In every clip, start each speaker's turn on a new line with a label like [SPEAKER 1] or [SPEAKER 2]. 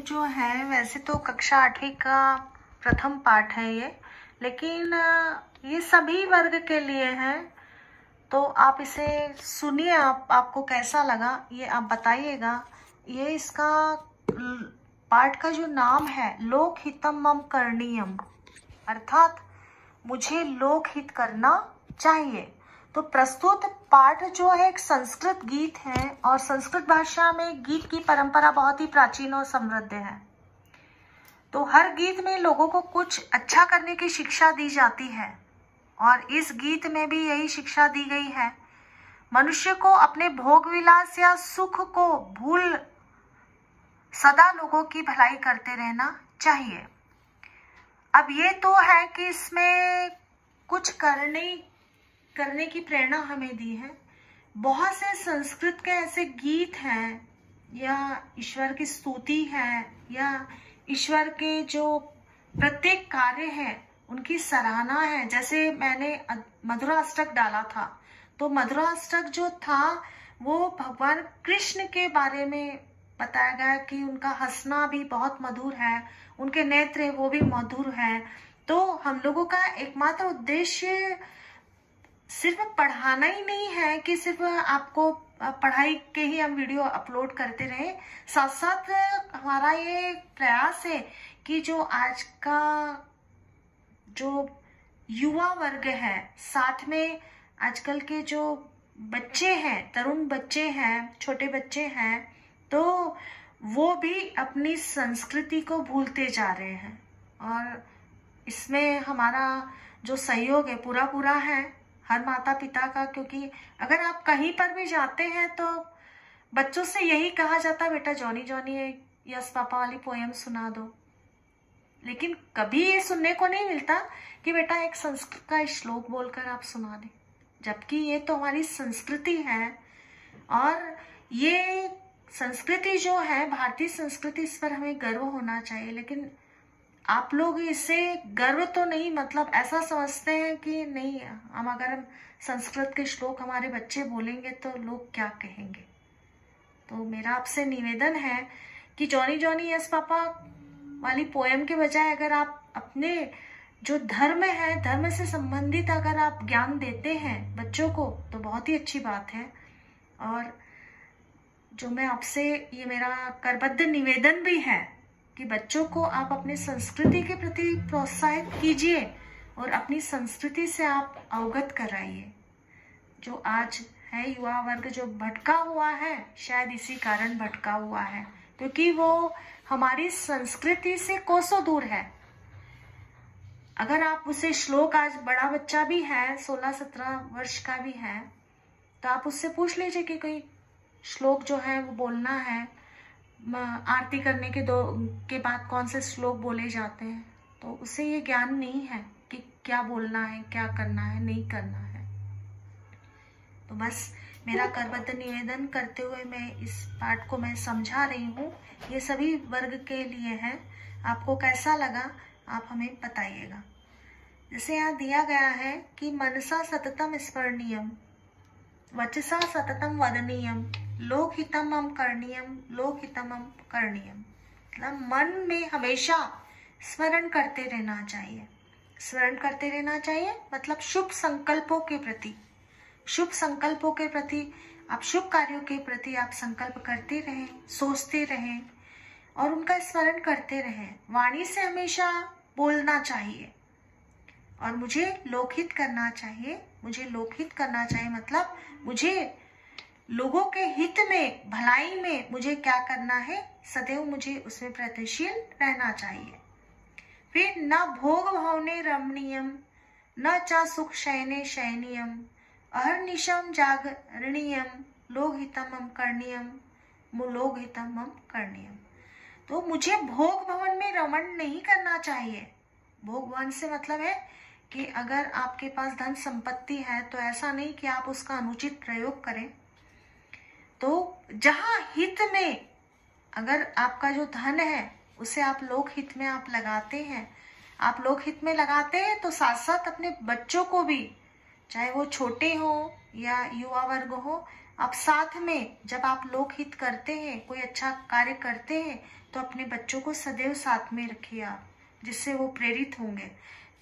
[SPEAKER 1] जो है वैसे तो कक्षा 8वीं का प्रथम पाठ है ये, लेकिन ये सभी वर्ग के लिए है। तो आप इसे सुनिए, आपको कैसा लगा ये आप बताइएगा। ये इसका पाठ का जो नाम है लोकहितम मम करणीयम, अर्थात मुझे लोकहित करना चाहिए। तो प्रस्तुत पाठ जो है एक संस्कृत गीत है और संस्कृत भाषा में गीत की परंपरा बहुत ही प्राचीन और समृद्ध है। तो हर गीत में लोगों को कुछ अच्छा करने की शिक्षा दी जाती है और इस गीत में भी यही शिक्षा दी गई है। मनुष्य को अपने भोग विलास या सुख को भूल सदा लोगों की भलाई करते रहना चाहिए। अब ये तो है कि इसमें कुछ करने की प्रेरणा हमें दी है। बहुत से संस्कृत के ऐसे गीत हैं या ईश्वर की स्तुति है या ईश्वर के जो प्रत्येक कार्य है उनकी सराहना है। जैसे मैंने मधुराष्टक डाला था, तो मधुराष्टक जो था वो भगवान कृष्ण के बारे में बताया गया कि उनका हंसना भी बहुत मधुर है, उनके नेत्र वो भी मधुर है। तो हम लोगों का एकमात्र उद्देश्य सिर्फ पढ़ाना ही नहीं है कि सिर्फ आपको पढ़ाई के ही हम वीडियो अपलोड करते रहे, साथ साथ हमारा ये प्रयास है कि जो आज का जो युवा वर्ग है, साथ में आजकल के जो बच्चे हैं, तरुण बच्चे हैं, छोटे बच्चे हैं, तो वो भी अपनी संस्कृति को भूलते जा रहे हैं। और इसमें हमारा जो सहयोग है पूरा है हर माता पिता का, क्योंकि अगर आप कहीं पर भी जाते हैं तो बच्चों से यही कहा जाता है, बेटा जॉनी जॉनी यस पापा वाली पोयम सुना दो। लेकिन कभी ये सुनने को नहीं मिलता कि बेटा एक संस्कृत का श्लोक बोलकर आप सुना दें, जबकि ये तो हमारी संस्कृति है। और ये संस्कृति जो है भारतीय संस्कृति, इस पर हमें गर्व होना चाहिए। लेकिन आप लोग इसे गर्व तो नहीं, मतलब ऐसा समझते हैं कि नहीं, अगर हम संस्कृत के श्लोक हमारे बच्चे बोलेंगे तो लोग क्या कहेंगे। तो मेरा आपसे निवेदन है कि जॉनी जॉनी यस पापा वाली पोयम के बजाय अगर आप अपने जो धर्म है, धर्म से संबंधित अगर आप ज्ञान देते हैं बच्चों को तो बहुत ही अच्छी बात है। और जो मैं आपसे ये मेरा करबद्ध निवेदन भी है कि बच्चों को आप अपने संस्कृति के प्रति प्रोत्साहित कीजिए और अपनी संस्कृति से आप अवगत कराइए। जो आज है युवा वर्ग जो भटका हुआ है, शायद इसी कारण भटका हुआ है क्योंकि वो हमारी संस्कृति से कोसों दूर है। अगर आप उसे श्लोक, आज बड़ा बच्चा भी है, 16-17 वर्ष का भी है, तो आप उससे पूछ लीजिए कि कोई श्लोक जो है वो बोलना है, आरती करने के बाद कौन से श्लोक बोले जाते हैं, तो उसे ये ज्ञान नहीं है कि क्या बोलना है, क्या करना है, नहीं करना है। तो बस मेरा करबद्ध निवेदन करते हुए मैं इस पाठ को मैं समझा रही हूँ। ये सभी वर्ग के लिए है। आपको कैसा लगा आप हमें बताइएगा। जैसे यहाँ दिया गया है कि मनसा सततम स्मरणीयम, वचसा सततम वदनीयम, लोकहितम मम करणीयम, लोकहितम मम करणीयम। मतलब मन में हमेशा स्मरण करते रहना चाहिए। स्मरण करते रहना चाहिए मतलब शुभ संकल्पों के प्रति, शुभ संकल्पों के प्रति, आप शुभ कार्यों के प्रति आप संकल्प करते रहें, सोचते रहें और उनका स्मरण करते रहें। वाणी से हमेशा बोलना चाहिए और मुझे लोकहित करना चाहिए। मुझे लोकहित करना चाहिए मतलब मुझे लोगों के हित में, भलाई में मुझे क्या करना है, सदैव मुझे उसमें प्रयत्नशील रहना चाहिए। फिर न भोग भावने रमणीयम, न च सुख शयने शयनीयम, अहर्निशम जागरणीयम, लोकहितम मम करणीयम, लोकहितम मम करणीयम। तो मुझे भोग भवन में रमण नहीं करना चाहिए। भोग भवन से मतलब है कि अगर आपके पास धन संपत्ति है तो ऐसा नहीं कि आप उसका अनुचित प्रयोग करें। तो जहां हित में, अगर आपका जो धन है उसे आप लोक हित में आप लगाते हैं, आप लोक हित में लगाते हैं तो साथ साथ अपने बच्चों को भी, चाहे वो छोटे हो या युवा वर्ग हो, आप साथ में जब आप लोकहित करते हैं, कोई अच्छा कार्य करते हैं, तो अपने बच्चों को सदैव साथ में रखिए आप, जिससे वो प्रेरित होंगे।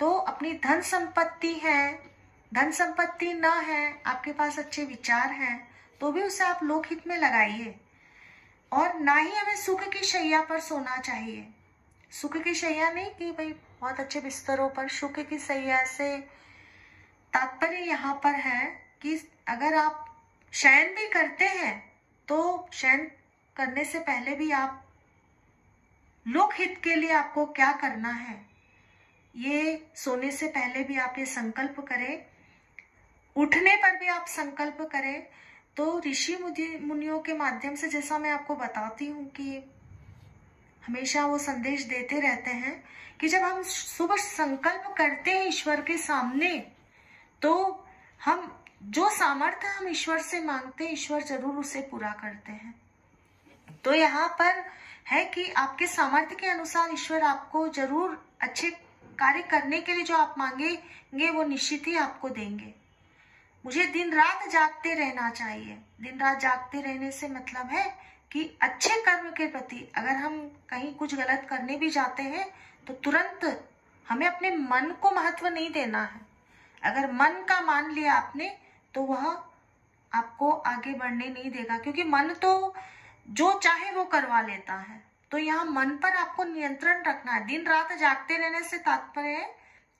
[SPEAKER 1] तो अपनी धन संपत्ति है, धन संपत्ति ना है, आपके पास अच्छे विचार हैं, तो भी उसे आप लोकहित में लगाइए। और ना ही हमें सुख की शैया पर सोना चाहिए। सुख की शैया नहीं कि भाई बहुत अच्छे बिस्तरों पर, सुख की शैया से तात्पर्य यहाँ पर है कि अगर आप शयन भी करते हैं तो शयन करने से पहले भी आप लोकहित के लिए आपको क्या करना है, ये सोने से पहले भी आप ये संकल्प करें, उठने पर भी आप संकल्प करें। तो ऋषि मुनियों के माध्यम से जैसा मैं आपको बताती हूँ कि हमेशा वो संदेश देते रहते हैं कि जब हम सुबह संकल्प करते हैं ईश्वर के सामने, तो हम जो सामर्थ्य हम ईश्वर से मांगते हैं, ईश्वर जरूर उसे पूरा करते हैं। तो यहाँ पर है कि आपके सामर्थ्य के अनुसार ईश्वर आपको जरूर अच्छे कार्य करने के लिए जो आप मांगेंगे वो निश्चित ही आपको देंगे। मुझे दिन रात जागते रहना चाहिए। दिन रात जागते रहने से मतलब है कि अच्छे कर्म के प्रति अगर हम कहीं कुछ गलत करने भी जाते हैं तो तुरंत हमें अपने मन को महत्व नहीं देना है। अगर मन का मान लिया आपने तो वह आपको आगे बढ़ने नहीं देगा, क्योंकि मन तो जो चाहे वो करवा लेता है। तो यहाँ मन पर आपको नियंत्रण रखना है। दिन रात जागते रहने से तात्पर्य है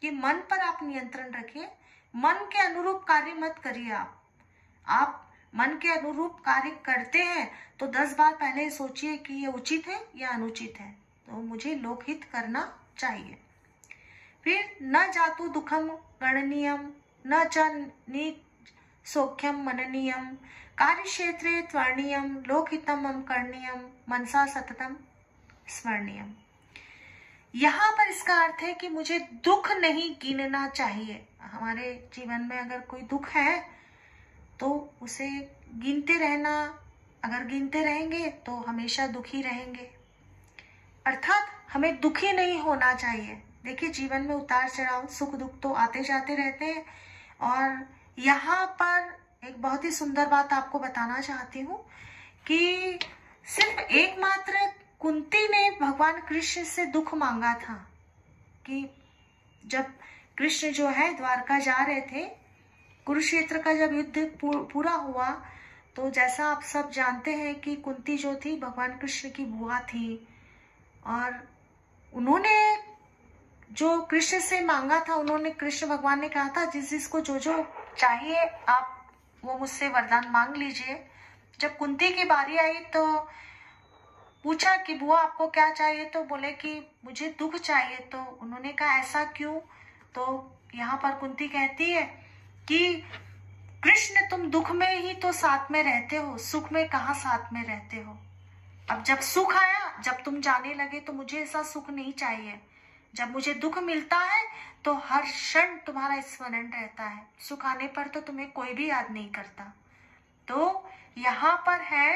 [SPEAKER 1] कि मन पर आप नियंत्रण रखिए। मन के अनुरूप कार्य मत करिए। आप मन के अनुरूप कार्य करते हैं तो 10 बार पहले सोचिए कि ये उचित है या अनुचित है, तो मुझे लोकहित करना चाहिए। फिर न जातु दुखम गणनीयम न च नीच सौख्यम मननीयम कार्य क्षेत्रे त्वरणीयम लोकहितम करणीयम मनसा सततम स्मरणीयम। यहाँ पर इसका अर्थ है कि मुझे दुख नहीं गिनना चाहिए। हमारे जीवन में अगर कोई दुख है तो उसे गिनते रहना, अगर गिनते रहेंगे तो हमेशा दुखी रहेंगे। अर्थात हमें दुखी नहीं होना चाहिए। देखिए जीवन में उतार चढ़ाव, सुख दुख तो आते जाते रहते हैं। और यहाँ पर एक बहुत ही सुंदर बात आपको बताना चाहती हूँ कि सिर्फ एकमात्र कुंती ने भगवान कृष्ण से दुख मांगा था कि जब कृष्ण जो है द्वारका जा रहे थे, कुरुक्षेत्र का जब युद्ध पूरा हुआ तो जैसा आप सब जानते हैं कि कुंती जो थी भगवान कृष्ण की बुआ थी, और उन्होंने जो कृष्ण से मांगा था, उन्होंने कृष्ण भगवान ने कहा था जिस जिसको जो जो चाहिए आप वो मुझसे वरदान मांग लीजिए। जब कुंती की बारी आई तो पूछा कि बुआ आपको क्या चाहिए, तो बोले कि मुझे दुख चाहिए। तो उन्होंने कहा ऐसा क्यों? तो यहाँ पर कुंती कहती है कि कृष्ण तुम दुख में ही तो साथ में रहते हो, सुख में कहाँ साथ में रहते हो। अब जब सुख आया, जब तुम जाने लगे तो मुझे ऐसा सुख नहीं चाहिए। जब मुझे दुख मिलता है तो हर क्षण तुम्हारा स्मरण रहता है, सुख आने पर तो तुम्हें कोई भी याद नहीं करता। तो यहाँ पर है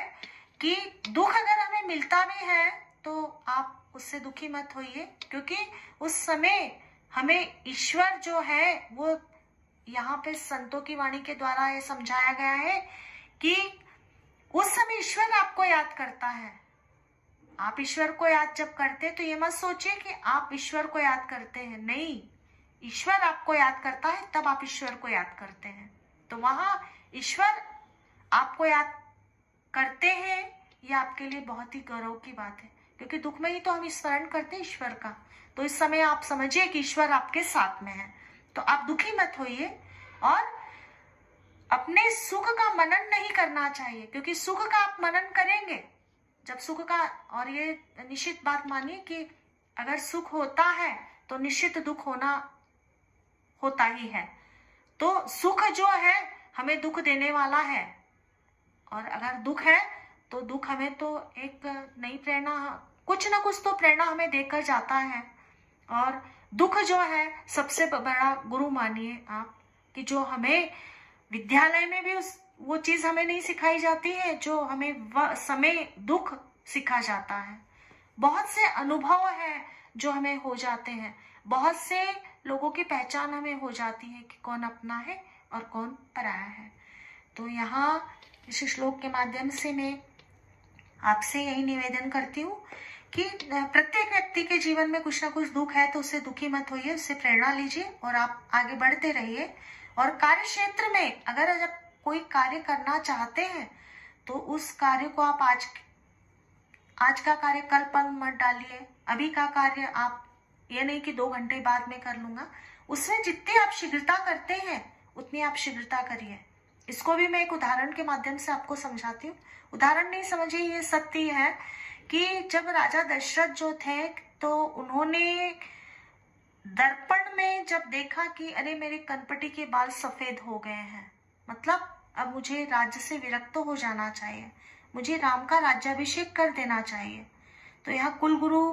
[SPEAKER 1] कि दुख अगर हमें मिलता भी है तो आप उससे दुखी मत होइए, क्योंकि उस समय हमें ईश्वर जो है वो यहाँ पे संतों की वाणी के द्वारा ये समझाया गया है कि उस समय ईश्वर आपको याद करता है। आप ईश्वर को याद जब करते तो ये मत सोचिए कि आप ईश्वर को याद करते हैं, नहीं, ईश्वर आपको याद करता है तब आप ईश्वर को याद करते हैं। तो वहां ईश्वर आपको याद करते हैं, ये आपके लिए बहुत ही गौरव की बात है, क्योंकि दुख में ही तो हम स्मरण करते हैं ईश्वर का। तो इस समय आप समझिए कि ईश्वर आपके साथ में है, तो आप दुखी मत होइए और अपने सुख का मनन नहीं करना चाहिए, क्योंकि सुख का आप मनन करेंगे जब सुख का, और ये निश्चित बात मानिए कि अगर सुख होता है तो निश्चित दुख होता ही है। तो सुख जो है हमें दुख देने वाला है, और अगर दुख है तो दुख हमें तो एक नई प्रेरणा, कुछ ना कुछ तो प्रेरणा हमें देकर जाता है। और दुख जो है सबसे बड़ा गुरु मानिए आप, कि जो हमें विद्यालय में भी वो चीज हमें नहीं सिखाई जाती है जो हमें समय दुख सिखा जाता है। बहुत से अनुभव है जो हमें हो जाते हैं, बहुत से लोगों की पहचान हमें हो जाती है कि कौन अपना है और कौन पराया है। तो यहाँ इस श्लोक के माध्यम से मैं आपसे यही निवेदन करती हूँ कि प्रत्येक व्यक्ति के जीवन में कुछ ना कुछ दुख है, तो उससे दुखी मत होइए, उससे प्रेरणा लीजिए और आप आगे बढ़ते रहिए। और कार्य क्षेत्र में अगर जब कोई कार्य करना चाहते हैं तो उस कार्य को आप आज का कार्य कल पर मत डालिए। अभी का कार्य आप ये नहीं कि 2 घंटे बाद में कर लूंगा, उसमें जितनी आप शीघ्रता करते हैं उतनी आप शीघ्रता करिए। इसको भी मैं एक उदाहरण के माध्यम से आपको समझाती हूँ। उदाहरण नहीं समझिए, ये सत्य है कि जब राजा दशरथ जो थे तो उन्होंने दर्पण में जब देखा कि अरे मेरे कनपटी के बाल सफेद हो गए हैं, मतलब अब मुझे राज्य से विरक्त हो जाना चाहिए, मुझे राम का राज्याभिषेक कर देना चाहिए। तो यहाँ कुलगुरु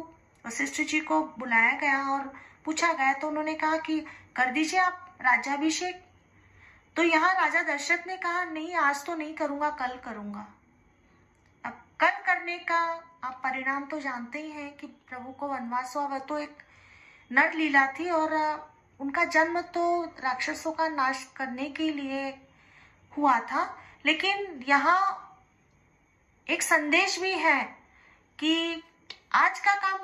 [SPEAKER 1] वशिष्ठ जी को बुलाया गया और पूछा गया, तो उन्होंने कहा कि कर दीजिए आप राज्याभिषेक। तो यहाँ राजा दशरथ ने कहा नहीं, आज तो नहीं करूंगा, कल करूंगा। अब कल करने का आप परिणाम तो जानते ही हैं कि प्रभु को वनवास हुआ। वह तो एक नर लीला थी और उनका जन्म तो राक्षसों का नाश करने के लिए हुआ था। लेकिन यहाँ एक संदेश भी है कि आज का काम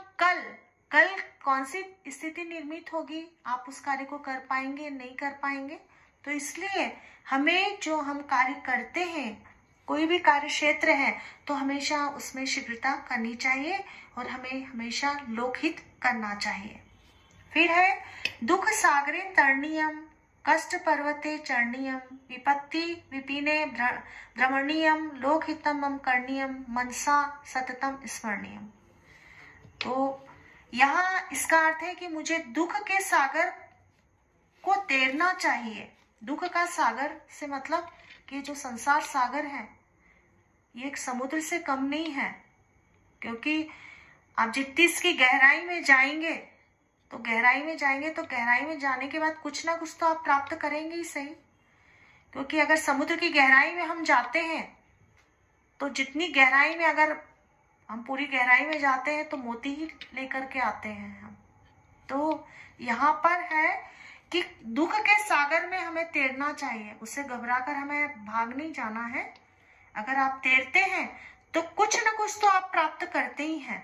[SPEAKER 1] कल कौन सी स्थिति निर्मित होगी, आप उस कार्य को कर पाएंगे नहीं कर पाएंगे। तो इसलिए हमें जो हम कार्य करते हैं, कोई भी कार्य क्षेत्र है, तो हमेशा उसमें शीघ्रता करनी चाहिए और हमें हमेशा लोकहित करना चाहिए। फिर है दुख सागरे तरणीयम, कष्ट पर्वते चरणीयम, विपत्ति विपिने भ्रमणीयम, लोकहितम करणीयम, मनसा सततम स्मरणीयम। तो यहाँ इसका अर्थ है कि मुझे दुख के सागर को तैरना चाहिए। दुख का सागर से मतलब कि जो संसार सागर है ये एक समुद्र से कम नहीं है, क्योंकि आप जितनी इसकी गहराई में जाएंगे तो गहराई में जाने के बाद कुछ ना कुछ तो आप प्राप्त करेंगे ही सही। क्योंकि अगर समुद्र की गहराई में हम जाते हैं तो जितनी गहराई में, अगर हम पूरी गहराई में जाते हैं तो मोती ही लेकर के आते हैं हम। तो यहाँ पर है कि दुख के सागर में हमें तैरना चाहिए, उससे घबराकर हमें भाग नहीं जाना है। अगर आप तैरते हैं तो कुछ ना कुछ तो आप प्राप्त करते ही हैं,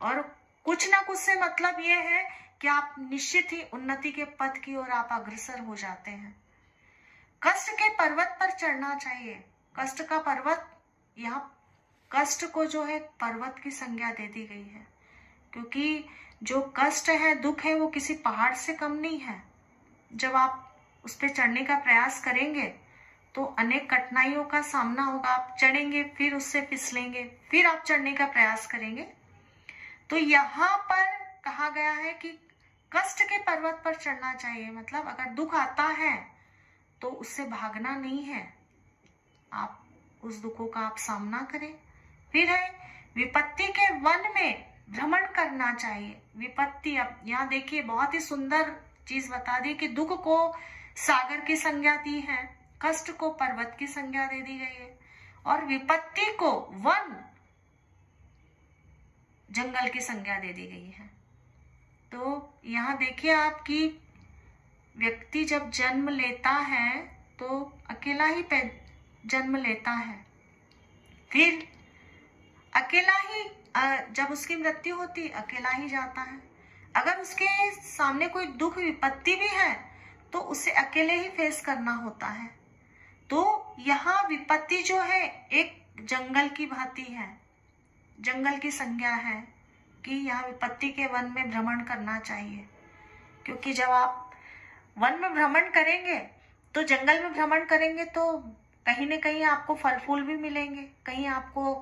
[SPEAKER 1] और कुछ ना कुछ से मतलब ये है कि आप निश्चित ही उन्नति के पथ की ओर आप अग्रसर हो जाते हैं। कष्ट के पर्वत पर चढ़ना चाहिए। कष्ट का पर्वत, यहाँ कष्ट को जो है पर्वत की संज्ञा दे दी गई है, क्योंकि जो कष्ट है, दुख है, वो किसी पहाड़ से कम नहीं है। जब आप उस पर चढ़ने का प्रयास करेंगे तो अनेक कठिनाइयों का सामना होगा। आप चढ़ेंगे, फिर उससे फिसलेंगे, फिर आप चढ़ने का प्रयास करेंगे। तो यहाँ पर कहा गया है कि कष्ट के पर्वत पर चढ़ना चाहिए, मतलब अगर दुख आता है तो उससे भागना नहीं है, आप उस दुखों का आप सामना करें। फिर है विपत्ति के वन में भ्रमण करना चाहिए। विपत्ति, अब यहाँ देखिए बहुत ही सुंदर चीज बता दी कि दुख को सागर की संज्ञा दी है, कष्ट को पर्वत की संज्ञा दे दी गई है, और विपत्ति को वन जंगल की संज्ञा दे दी गई है। तो यहाँ देखिए आपकी व्यक्ति जब जन्म लेता है तो अकेला ही जन्म लेता है, फिर अकेला ही जब उसकी मृत्यु होती अकेला ही जाता है। अगर उसके सामने कोई दुख विपत्ति भी है तो उसे अकेले ही फेस करना होता है। तो यहाँ विपत्ति जो है एक जंगल की भांति है, जंगल की संज्ञा है कि यहाँ विपत्ति के वन में भ्रमण करना चाहिए। क्योंकि जब आप वन में भ्रमण करेंगे तो जंगल में भ्रमण करेंगे तो कहीं न कहीं आपको फल फूल भी मिलेंगे, कहीं आपको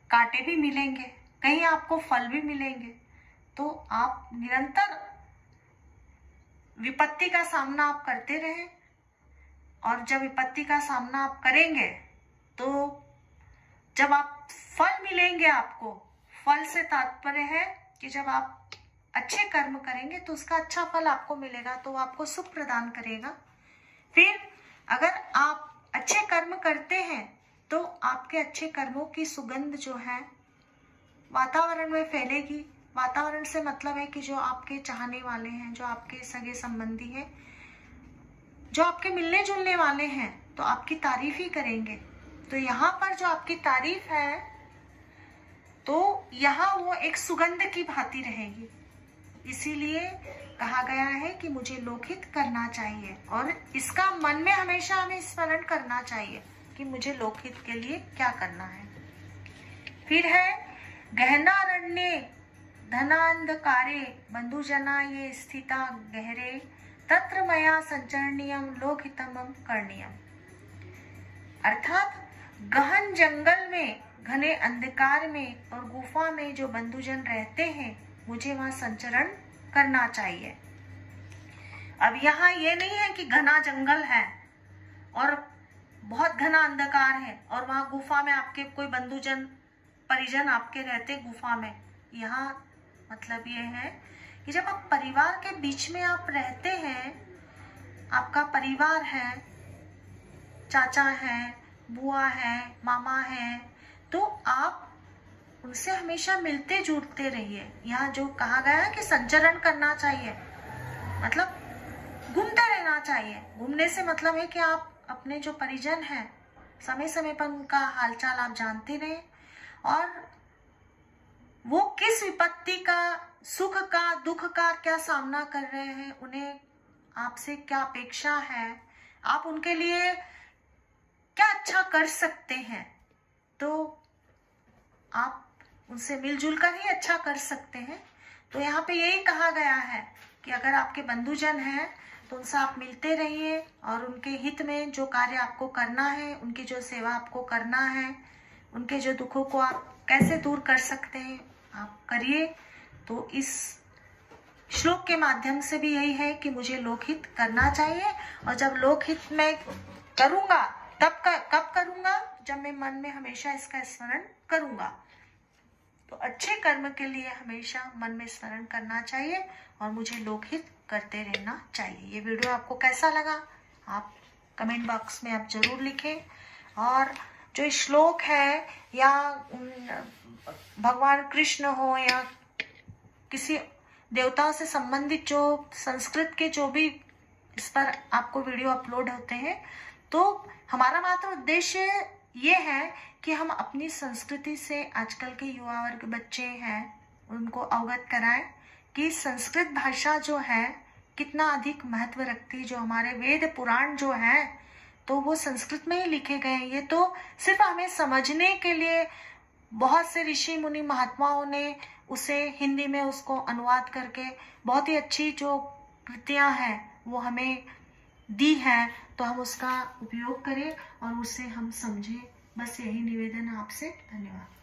[SPEAKER 1] कांटे भी मिलेंगे, कहीं आपको फल भी मिलेंगे। तो आप निरंतर विपत्ति का सामना आप करते रहें, और जब विपत्ति का सामना आप करेंगे तो जब आप फल मिलेंगे, आपको फल से तात्पर्य है कि जब आप अच्छे कर्म करेंगे तो उसका अच्छा फल आपको मिलेगा, तो आपको सुख प्रदान करेगा। फिर अगर आप अच्छे कर्म करते हैं तो आपके अच्छे कर्मों की सुगंध जो है वातावरण में फैलेगी। वातावरण से मतलब है कि जो आपके चाहने वाले हैं, जो आपके सगे संबंधी हैं, जो आपके मिलने जुलने वाले हैं, तो आपकी तारीफ ही करेंगे। तो यहाँ पर जो आपकी तारीफ है तो यहाँ वो एक सुगंध की भांति रहेगी, इसीलिए कहा गया है कि मुझे लोकहित करना चाहिए। और इसका मन में हमेशा हमें स्मरण करना चाहिए कि मुझे लोकहित के लिए क्या करना है। फिर है गहनारण्ये धनांधकारे बंधुजना ये स्थिता गहरे तत्र मया संचरणीयम लोकहितम करणीयम। अर्थात गहन जंगल में, घने अंधकार में और गुफा में जो बंधुजन रहते हैं, मुझे वहां संचरण करना चाहिए। अब यहाँ ये नहीं है कि घना जंगल है और बहुत घना अंधकार है और वहां गुफा में आपके कोई बंधुजन परिजन आपके रहते गुफा में। यहाँ मतलब ये है कि जब आप परिवार के बीच में आप रहते हैं, आपका परिवार है, चाचा है, बुआ है, मामा है, तो आप उनसे हमेशा मिलते जुलते रहिए। यहाँ जो कहा गया है कि संचरण करना चाहिए, मतलब घूमते रहना चाहिए। घूमने से मतलब है कि आप अपने जो परिजन हैं समय समय पर उनका हालचाल आप जानते रहे और वो किस विपत्ति का, सुख का, दुख का क्या सामना कर रहे हैं, उन्हें आपसे क्या अपेक्षा है, आप उनके लिए क्या अच्छा कर सकते हैं, तो आप उनसे मिलजुल कर ही अच्छा कर सकते हैं। तो यहाँ पे यही कहा गया है कि अगर आपके बंधुजन हैं तो उनसे आप मिलते रहिए और उनके हित में जो कार्य आपको करना है, उनकी जो सेवा आपको करना है, उनके जो दुखों को आप कैसे दूर कर सकते हैं आप करिए। तो इस श्लोक के माध्यम से भी यही है कि मुझे लोकहित करना चाहिए। और जब लोकहित मैं करूंगा कब करूंगा? जब मैं मन में हमेशा इसका स्मरण करूंगा। तो अच्छे कर्म के लिए हमेशा मन में स्मरण करना चाहिए और मुझे लोकहित करते रहना चाहिए। ये वीडियो आपको कैसा लगा आप कमेंट बॉक्स में आप जरूर लिखें। और जो श्लोक है या भगवान कृष्ण हो या किसी देवताओं से संबंधित जो संस्कृत के जो भी इस पर आपको वीडियो अपलोड होते हैं, तो हमारा मात्र उद्देश्य ये है कि हम अपनी संस्कृति से आजकल के युवा वर्ग बच्चे हैं उनको अवगत कराएं कि संस्कृत भाषा जो है कितना अधिक महत्व रखती है। जो हमारे वेद पुराण जो है तो वो संस्कृत में ही लिखे गए हैं। ये तो सिर्फ हमें समझने के लिए बहुत से ऋषि मुनि महात्माओं ने उसे हिंदी में उसको अनुवाद करके बहुत ही अच्छी जो कृतियां हैं वो हमें दी है, तो हम उसका उपयोग करें और उसे हम समझें। बस यही निवेदन है आपसे। धन्यवाद।